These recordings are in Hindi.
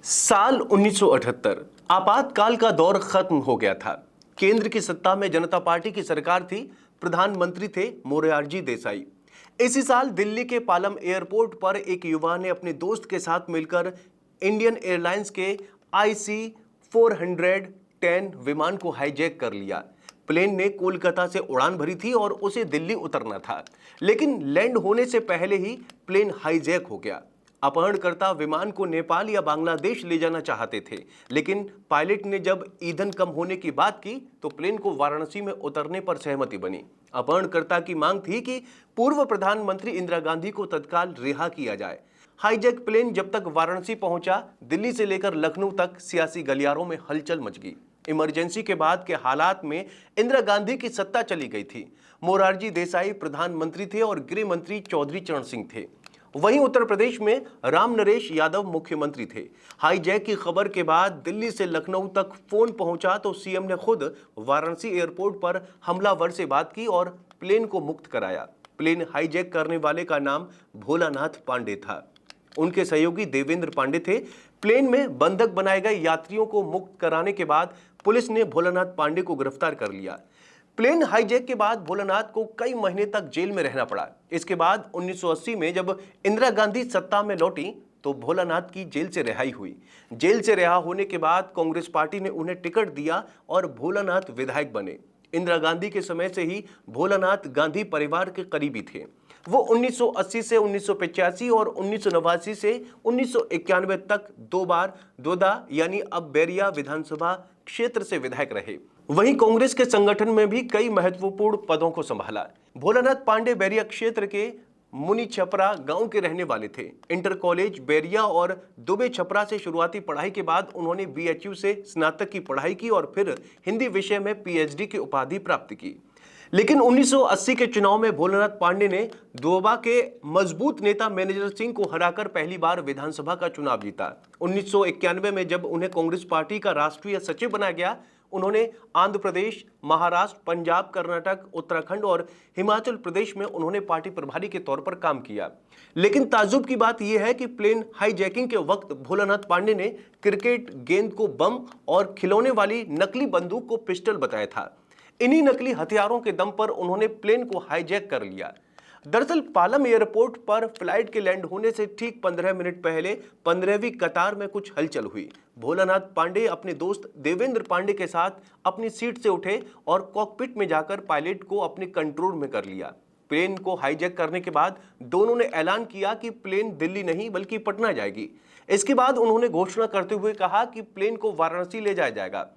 साल 1978 आपातकाल का दौर खत्म हो गया था। केंद्र की सत्ता में जनता पार्टी की सरकार थी। प्रधानमंत्री थे मोरारजी देसाई। इसी साल दिल्ली के पालम एयरपोर्ट पर एक युवा ने अपने दोस्त के साथ मिलकर इंडियन एयरलाइंस के IC 410 विमान को हाईजैक कर लिया। प्लेन ने कोलकाता से उड़ान भरी थी और उसे दिल्ली उतरना था, लेकिन लैंड होने से पहले ही प्लेन हाईजैक हो गया। अपहरणकर्ता विमान को नेपाल या बांग्लादेश ले जाना चाहते थे, लेकिन पायलट ने जब ईंधन कम होने की बात की तो प्लेन को वाराणसी में उतरने पर सहमति बनी। अपहरणकर्ता की मांग थी कि पूर्व प्रधानमंत्री इंदिरा गांधी को तत्काल रिहा किया जाए। हाईजैक प्लेन जब तक वाराणसी पहुंचा, दिल्ली से लेकर लखनऊ तक सियासी गलियारों में हलचल मच गई। इमरजेंसी के बाद के हालात में इंदिरा गांधी की सत्ता चली गई थी। मोरारजी देसाई प्रधानमंत्री थे और गृह मंत्री चौधरी चरण सिंह थे। वहीं उत्तर प्रदेश में राम नरेश यादव मुख्यमंत्री थे। हाईजैक की खबर के बाद दिल्ली से लखनऊ तक फोन पहुंचा तो सीएम ने खुद वाराणसी एयरपोर्ट पर हमलावर से बात की और प्लेन को मुक्त कराया। प्लेन हाईजैक करने वाले का नाम भोलानाथ पांडे था। उनके सहयोगी देवेंद्र पांडे थे। प्लेन में बंधक बनाए गए यात्रियों को मुक्त कराने के बाद पुलिस ने भोलानाथ पांडे को गिरफ्तार कर लिया। प्लेन हाईजैक के बाद भोलानाथ को कई महीने तक जेल में रहना पड़ा। इसके बाद 1980 में जब इंदिरा गांधी सत्ता में लौटी तो भोलानाथ की जेल से रिहाई हुई। जेल से रिहा होने के बाद कांग्रेस पार्टी ने उन्हें टिकट दिया और भोलानाथ विधायक बने। इंदिरा गांधी के समय से ही भोलानाथ गांधी परिवार के करीबी थे। वो 1980 से 1985 और 1989 से 1991 तक 2 बार दोदा यानी अब बैरिया विधानसभा क्षेत्र से विधायक रहे। वहीं कांग्रेस के संगठन में भी कई महत्वपूर्ण पदों को संभाला। भोलानाथ पांडे बैरिया क्षेत्र के मुनि छपरा गांव के रहने वाले थे। इंटर कॉलेज बैरिया और दुबे छपरा से शुरुआती पढ़ाई के बाद उन्होंने BHU से स्नातक की पढ़ाई की और फिर हिंदी विषय में PhD की उपाधि प्राप्त की। लेकिन 1980 के चुनाव में भोलानाथ पांडे ने दोबा के मजबूत नेता मैनेजर सिंह को हराकर पहली बार विधानसभा का चुनाव जीता। 1991 में जब उन्हें कांग्रेस पार्टी का राष्ट्रीय सचिव बनाया गया, उन्होंने आंध्र प्रदेश, महाराष्ट्र, पंजाब, कर्नाटक, उत्तराखंड और हिमाचल प्रदेश में उन्होंने पार्टी प्रभारी के तौर पर काम किया। लेकिन ताज्जुब की बात यह है कि प्लेन हाईजैकिंग के वक्त भोलानाथ पांडे ने क्रिकेट गेंद को बम और खिलौने वाली नकली बंदूक को पिस्टल बताया था। इन्हीं नकली हथियारों के दम पर उन्होंने प्लेन को हाईजैक कर लिया। दरअसल पालम एयरपोर्ट पर फ्लाइट के लैंड होने से ठीक 15 मिनट पहले 15वीं कतार में कुछ हलचल हुई। भोलानाथ पांडे अपने दोस्त देवेंद्र पांडे के साथ अपनी सीट से उठे और कॉकपिट में जाकर पायलट को अपने कंट्रोल में कर लिया। प्लेन को हाईजैक करने के बाद दोनों ने ऐलान किया कि प्लेन दिल्ली नहीं बल्कि पटना जाएगी। इसके बाद उन्होंने घोषणा करते हुए कहा कि प्लेन को वाराणसी ले जाया जाएगा।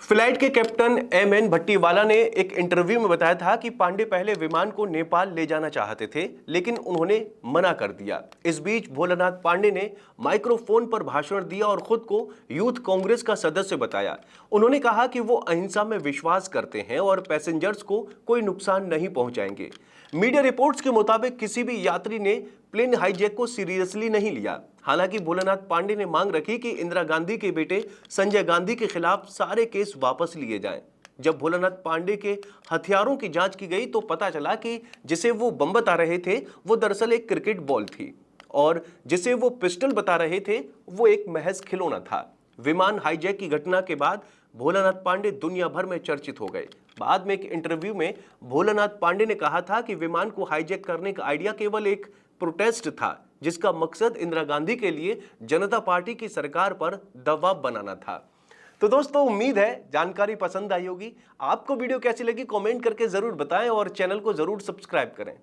फ्लाइट के कैप्टन MN भट्टीवाला ने एक इंटरव्यू में बताया था कि पांडे पहले विमान को नेपाल ले जाना चाहते थे, लेकिन उन्होंने मना कर दिया। इस बीच भोलानाथ पांडे ने माइक्रोफोन पर भाषण दिया और खुद को यूथ कांग्रेस का सदस्य बताया। उन्होंने कहा कि वो अहिंसा में विश्वास करते हैं और पैसेंजर्स को कोई नुकसान नहीं पहुंचाएंगे। मीडिया रिपोर्ट्स के मुताबिक किसी भी यात्री ने प्लेन हाईजैक को सीरियसली नहीं लिया। हालांकि भोलानाथ पांडे ने मांग रखी कि इंदिरा गांधी के बेटे संजय गांधी के खिलाफ सारे केस वापस लिए जाएं। जब भोलानाथ पांडे के हथियारों की जांच की गई तो पता चला कि जिसे वो बम बता रहे थे वो दरअसल एक क्रिकेट बॉल थी और जिसे वो पिस्टल बता रहे थे वो एक महज खिलौना था। विमान हाईजैक की घटना के बाद भोलानाथ पांडे दुनिया भर में चर्चित हो गए। बाद में एक इंटरव्यू में भोलानाथ पांडे ने कहा था कि विमान को हाईजैक करने का आइडिया केवल एक प्रोटेस्ट था, जिसका मकसद इंदिरा गांधी के लिए जनता पार्टी की सरकार पर दबाव बनाना था। तो दोस्तों, उम्मीद है जानकारी पसंद आई होगी। आपको वीडियो कैसी लगी कमेंट करके जरूर बताएं और चैनल को जरूर सब्सक्राइब करें।